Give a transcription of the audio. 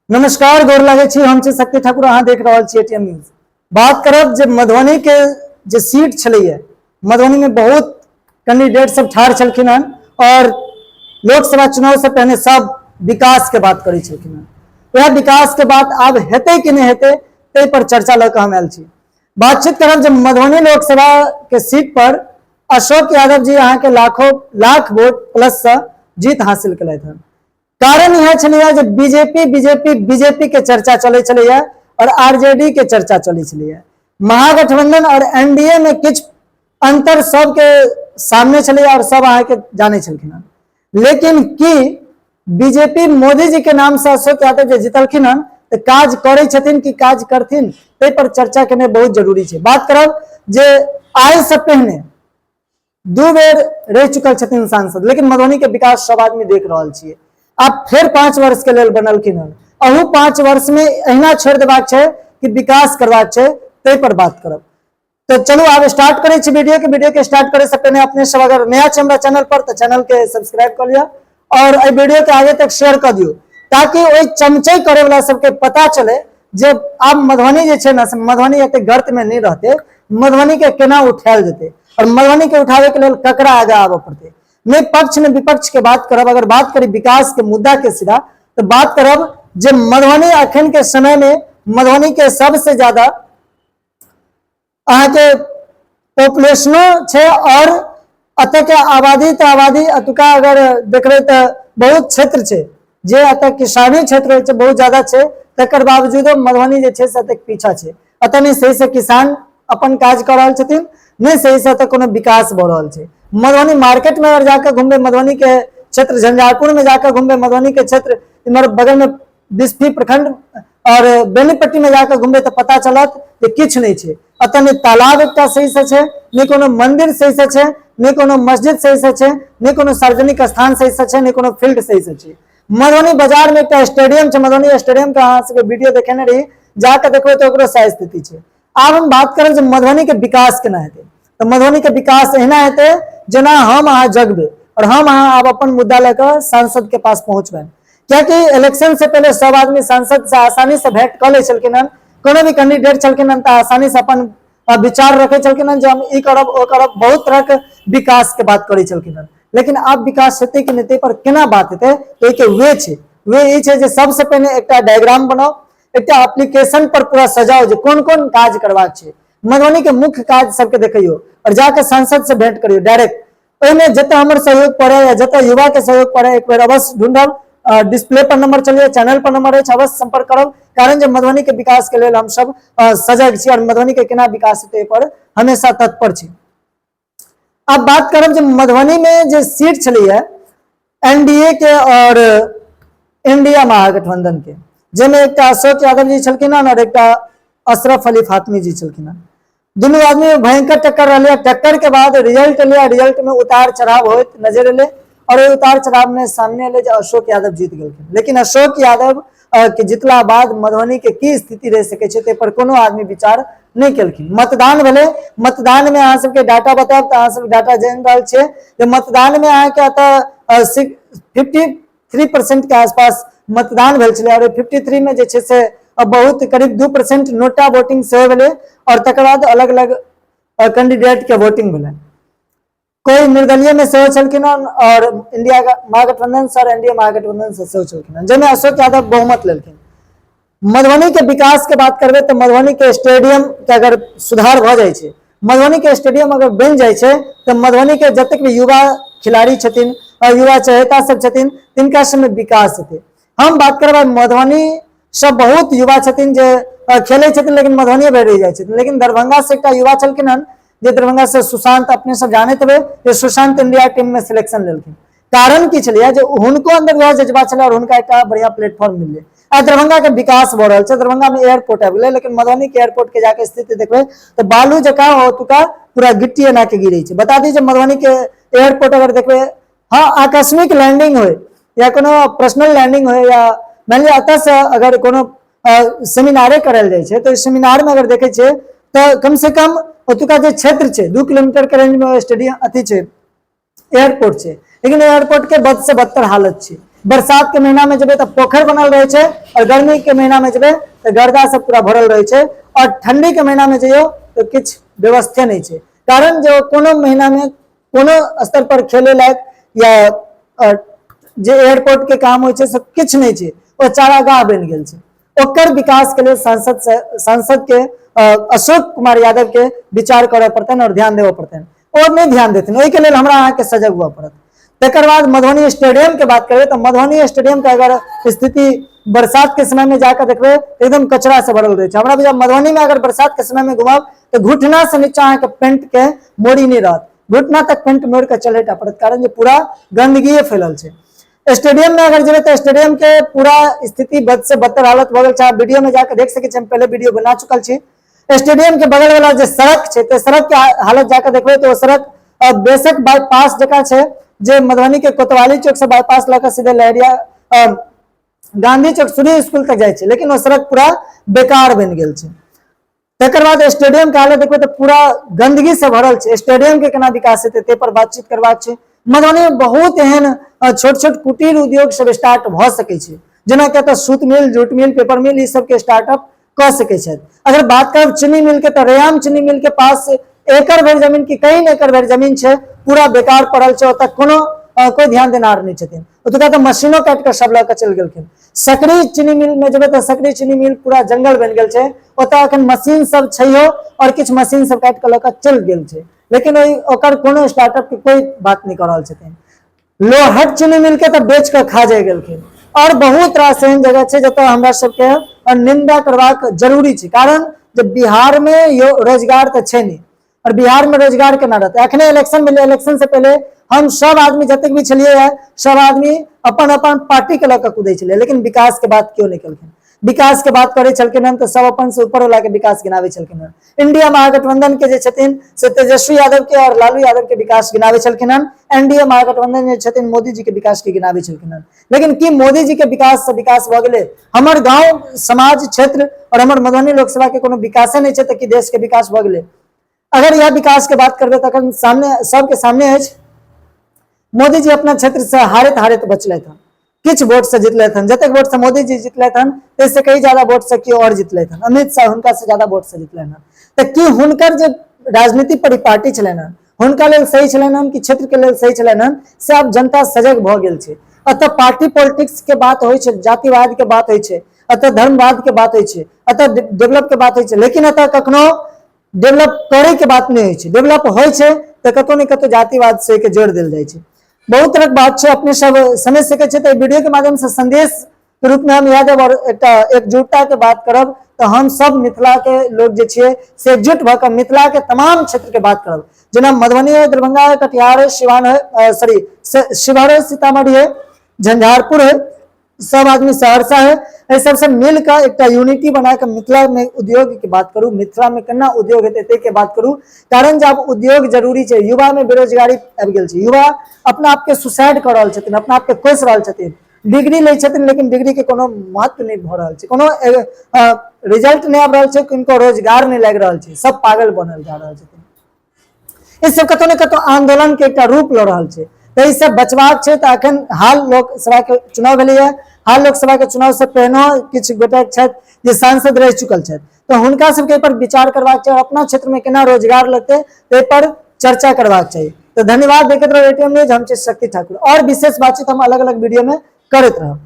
नमस्कार, गोर लगे छी। हम छी शक्ति ठाकुर, अहाँ देख रहल छी एटीएम न्यूज। बात करब जे मधुबनी के जे सीट छलैया, मधुबनी में बहुत कैंडिडेट सब ठाढ़ छलखिन हन और लोकसभा चुनाव से पहले सब विकास के बात करै छलखिन हन। वह विकास के बात आब हेतै कि नहीं हेतै तै पर चर्चा लऽ कऽ हम आयल छी। बातचीत करब जे मधुबनी लोकसभा के सीट पर अशोक यादव जी अहाँ के लाख वोट प्लस से जीत हासिल केलथि हन। कारण यह छलैया जे बीजेपी के चर्चा चलै छलैया और आरजेडी के चर्चा चलै छलैया। महागठबंधन और एनडीए में किछ अंतर सबके सामने छलैया और सब अहाँ के जाने छलखिन हन। लेकिन कि बीजेपी मोदी जी के नाम से अशोक यादव जे जीतलखिन हन तो काज करै छथिन कि काज करथिन तै पर चर्चा केनाइ बहुत जरूरी छै। बात करब जे आइ से पहिने 2 बेर रह चुकल छथिन सांसद, लेकिन मधुबनी के विकास सब आदमी देख रहल छियै। अब फिर 5 वर्ष के लेल बनलखिन हन, अहू 5 वर्ष में अहिना छोड़ देबाक छै कि विकास करबाक छै, तै पर बात करब। तो चलू आब स्टार्ट करै छी वीडियो के स्टार्ट करे से पहले अपने सब अगर नया छै हमरा चैनल पर तो चैनल के सब्सक्राइब कर लिया और ए वीडियो के आगे तक शेयर कर दियो, ताकि ओइ चमचै करे वाला सबके पता चले जे आब मधुबनी जे छै ना, मधुबनी एते गर्त में नहीं रहते, मधुबनी के केना उठायल जेते और मधुबनी के उठावे के लेल ककरा आगे आबे पड़ते। नहीं पक्ष ने विपक्ष के बात करब। अगर बात करी विकास के मुद्दा के सीधा तो बात करब जे मधुबनी अखन के समय में मधुबनी के सबसे ज्यादा अहाँ के पॉपुलेशनो छै और अत के आबादी अतुका अगर देखबे तो बहुत क्षेत्र छै जे अत किसानी क्षेत्र छै बहुत ज्यादा छै, तकर बावजूदो मधुबनी जे छै से अत पीछा छै। अत नहीं सही से किसान अपन काज कर रहल छथिन, नहीं सही से अत कोनो विकास भ रहल छै। मधुबनी मार्केट में अगर जाकर घूमबे, मधुबनी के क्षेत्र झंझारपुर में जाकर घूमबे, मधुबनी के क्षेत्र इमहर बगल में बिस्फी प्रखंड और बेनीपट्टी में जाकर घूमबे तो पता चलत कि किछ नहीं छै। अत नहीं तालाब एकटा सही से छै, नहीं कोनो मंदिर सही से छै, नहीं कोनो मस्जिद सही से छै, नहीं कोनो सार्वजनिक स्थान सही से छै, नहीं कोनो फील्ड सही से छै। मधुबनी बाजार में एकटा स्टेडियम छै, मधुबनी स्टेडियम के अहाँ सबके वीडियो देखेने रही, जाकर देखबे तो ओकरो सह स्थिति छै। आब हम बात करब जे मधुबनी के विकास केना हेतै। तो मधुबनी के विकास एहना हेतै जेना हम अहाँ जगबे और हम अहाँ आब अपन मुद्दा लेकर सांसद के पास पहुंचबे। क्योंकि इलेक्शन से पहले सब आदमी सांसद से आसानी से भेंट कर ले छलखिन हन, कोनो भी कैंडिडेट छलखिन हन तो आसानी से अपन विचार रखे छलखिन हन जे हम ई करब ओ करब, बहुत तरह के विकास के बात करे छलखिन हन। लेकिन आब विकास हेतै कि नहीं पर केना बात हेतै तो एक वे छै, वे ई छै जे सबसे पहले एकटा डायग्राम बनाओ, एकटा एप्लीकेशन पर पूरा सजाओ जे कोन कोन काज करबाक छै, मधुबनी के मुख्य काज सबके देखियो और जाकर सांसद से भेंट करियो डायरेक्ट। ओहिमे जतऽ हमर सहयोग पड़े या जतऽ युवा के सहयोग पड़े एक बेर अवश्य ढूंढब। डिस्प्ले पर नंबर चलिए, चैनल पर नंबर है, अवश्य संपर्क करब। कारण जे मधुबनी के विकास के लेल हम सब सजग छी और मधुबनी के केना विकास हेतै पर हमेशा तत्पर छी। अब बात करब जे मधुबनी में जे सीट छलैया एनडीए के और इंडिया महागठबंधन के, जेमे एकटा अशोक यादव जी छलखिन हन और एकटा अशरफ अली फातमी जी छलखिन हन। दुनू आदमी में भयंकर टक्कर रहा। टक्कर के बाद रिजल्ट लिया, रिजल्ट में उतार चढ़ाव होत नजर अले और उतार चढ़ाव में सामने अले अशोक यादव जीत गेलखिन। लेकिन अशोक यादव के जितला बाद मधुबनी के की स्थिति रह सके छै पर कोनो आदमी विचार नहीं केलखिन। मतदान भेले, मतदान में अहाँ सबके डाटा बताब तो अहाँ सब डाटा जान रहल छै जे मतदान में अहाँ के अत 53% के आसपास मतदान भेल छलै और 53 में जे छै से बहुत करीब 2% नोटा वोटिंग से भेले और तकर बाद अलग अलग कैंडिडेट के वोटिंग भेले। कोई निर्दलीय में सेहो छलखिन और इंडिया महागठबंधन से और एनडीए महागठबंधन से सेहो छलखिन, जेमे अशोक यादव बहुमत लेलखिन। मधुबनी के विकास के बात करबे तो मधुबनी के स्टेडियम के अगर सुधार भ जाय छै, मधुबनी के स्टेडियम अगर बन जाय छै तो मधुबनी के जतेक भी युवा खिलाड़ी छथिन और युवा चहेता सब छथिन तिनका समय विकास हेतै। हम बात करब मधुबनी सब बहुत युवा छथिन जे खेले छथिन लेकिन मधुबनी में रह जाय छथिन। लेकिन दरभंगा से एकटा युवा छलखिन हन जे दरभंगा से सुशांत, अपने सब जानैत हेबै जे सुशांत इंडिया टीम में सिलेक्शन लेलखिन। कारण की छलै जे हुनको अंदर वह जज्बा छलै और हुनका एकटा बढ़िया प्लेटफॉर्म मिललै। आ दरभंगा के विकास भ रहल छै, दरभंगा में एयरपोर्ट आबि गेलै, लेकिन मधुबनी के एयरपोर्ट के जाके स्थिति देखबै तो बालू जकाँ ओतुका पूरा गिट्टी एना के गिरै छै। बता दी जे मधुबनी के एयरपोर्ट अगर देखबै, हाँ आकस्मिक लैंडिंग हो या कोनो पर्सनल लैंडिंग हो या मान लिया अत से अगर कोनो सेमिनारे करल जाय छै तो सेमिनार में अगर देखे छै तो कम से कम ओतुका जे क्षेत्र छै 2 किलोमीटर के रेंज में स्टेडियम अथी छै एयरपोर्ट छै, लेकिन एयरपोर्ट के बद से बदतर हालत छै। बरसात के महीना में जेबे तो पोखर बनल रहे छे, और गर्मी के महीना में जेबे तो गर्दा सब पूरा भरल रहे छे, और ठंडी के महीना में जइयो तो किछ व्यवस्था नहीं छे। कारण जो कोनो महीना में कोनो स्तर पर खेले लायक या जे एयरपोर्ट के काम होय छे सब किछ नहीं छे, ओ चारागाह बन गेल छे। ओकर विकास के लिए सांसद के अशोक कुमार यादव के विचार करे पड़तन और ध्यान देवे पड़तन, और नहीं ध्यान देथिन, ओहि के लिए हमरा अहाँ के सजग हुआ पड़त। तकर बाद मधुबनी स्टेडियम के बात करें तो मधुबनी स्टेडियम के अगर स्थिति बरसात के समय में जाकर देखबे एकदम कचरा से भरल रहे। हमरा जब मधुबनी में अगर बरसात के समय में घुमाब तो घुटना से नीचा अहाँ के पेंट के मोड़ी नहीं रहत, घुटना तक पेंट मोड़ के चलेटा पड़त, कारण जे पूरा गंदगी फैलल छे। स्टेडियम में अगर जेबे तो स्टेडियम के पूरा स्थिति बद से बदतर हालत भ गेल छै। वीडियो में जाकर देख सके छी, हम पहले वीडियो बना चुकल छी। स्टेडियम के बगल वाला जो सड़क छे तो सड़क के हालत जाकर देखबे तो सड़क बेशक बाईपास जका छे, जे मधुबनी के कोतवाली चौक से बाईपास लगा सीधे लहरिया गांधी चौक सूर्य स्कूल तक जाए छे, लेकिन वो सड़क पूरा बेकार बन गेल छे। तकर बाद स्टेडियम के हालत देखबे तो पूरा गंदगी से भरल छे। स्टेडियम के केना विकास हेतै ते पर बातचीत करबाक छै। मधुबनी में बहुत एहन छोट छोट कुटीर उद्योग सब स्टार्ट भ सकै छै, जेना कि एतऽ सूत मिल, जूट मिल, पेपर मिल ई सब के स्टार्टअप क सकै छै। अगर बात करब चीनी मिल के तो रयाम चीनी मिल के पास एकड़ भर जमीन की कई एकड़ भर जमीन छै, पूरा बेकार पड़ल छै, ओतऽ कोनो कोई ध्यान देनार नहीं छथिन। ओतुका तो मशीनो काट के सब लऽ के चल गेलखिन। सकरी चीनी मिल में जेबे तो सकरी चीनी मिल पूरा जंगल बन गेल छै, ओतऽ अखन मशीन सब छैयो और किछ मशीन सब काट के लऽ के चल गेल छै, लेकिन ओकर कोनो स्टार्टअप के कोई बात नहीं कर रहल छथिन। लोहट चीनी मिल के तो बेच के खा जाए गेलखिन, और बहुत रास एहन जगह छै जतऽ हमरा सबके निंदा करबाक जरूरी छै। कारण जब बिहार में रोजगार तो छै नहीं, और बिहार में रोजगार केना रहते। अखने इलेक्शन मिले, इलेक्शन से पहले हम सब आदमी जतक भी छलिए सब आदमी अपन अपन पार्टी के लऽ कूदै छलै, लेकिन विकास के बात क्यों नहीं केलखिन। विकास के बात करे छलखिन हन तो सब अपन से ऊपर वाला के विकास गिनावे छलखिन हन। इंडिया महागठबंधन के जे छथिन से तेजस्वी यादव के और लालू यादव के विकास गिनावे छलखिन हन। एनडीए महागठबंधन जे छथिन मोदी जी के विकास के गिनावे छलखिन हन। लेकिन की मोदी जी के विकास से विकास भ गेलै? हमर गांव समाज क्षेत्र और हमर मधुबनी लोकसभा के कोनो विकासे नहीं छै त की देश के विकास भ गेलै? अगर यह विकास के बात करबे तखन सामने सबके सामने है मोदी जी अपना क्षेत्र से हारत हारत बचले हन, किछ वोट से जितले हन। जतक वोट से मोदी जी जितले हन इससे कई ज्यादा वोट से क्यों और जितले हन। अमित शाह हुनका से ज्यादा वोट से जितले हन। तो की हुनकर जे राजनीति परिपाटी छलन हन हुनका लेल सही छलन हन कि क्षेत्र के लेल सही छलन हन, से अब जनता सजग भ गेल छै। अतः पार्टी पॉलिटिक्स के बात होय छै, जातिवाद के बात होय छै, अतः धर्मवाद के बात होय छै, अतः डेवलप के बात होय छै, लेकिन अतः कखनो डेवलप करे के बात नहीं होय छै। डेवलप होय छै तो कतौ न कतौ जातिवाद से के जोड़ देल जाय छै। बहुत तरह बात छै, अपने सब समझ सके छै। तो वीडियो के माध्यम से संदेश के रूप में हम यह देब और एकजुटता के बात करब तो हम सब मिथिला के लोग जे छियै से एकजुट भ के मिथिला के तमाम क्षेत्र के बात करब। जेना मधुबनी है, दरभंगा है, कटिहार है, सिवान है, शिवहर है, सीतामढ़ी है, झंझारपुर है, सब आदमी सहरसा है, एहि सबसे मिलकर एक यूनिटी बनाकर मिथिला में उद्योग की बात करूँ, मिथिला में केना उद्योग हेतै के बात करूँ। कारण जब उद्योग जरूरी छै, युवा में बेरोजगारी आबि गेल छै, युवा अपना आप के सुसाइड कर रहल छथिन, अपना आप के कोस रहल छथिन, डिग्री लै छथिन लेकिन डिग्री के कोनो महत्व नहीं भ रहल छै, कोनो रिजल्ट नहीं आबि रहल छै, किनको रोजगार नहीं लागि रहल छै, सब पागल बनल जा रहल छथिन। इस सब कतौ न कतौ आंदोलन के एक रूप ल रहल छै। तो इससे बचबाक छै तो अखन हाल लोकसभा के चुनाव भेलै है, हाल लोकसभा के चुनाव से पहिनो किछु गोटे छथि जे सांसद रह चुकल छथि, तो हुनका सबके पर विचार करबाक चाहिए, अपना क्षेत्र में केना रोजगार लगते ते पर चर्चा करबाक चाहिए। तो धन्यवाद। देखते रहो एटीएम न्यूज, हम छी शक्ति ठाकुर, और विशेष बातचीत हम अलग अलग वीडियो में करते रहब।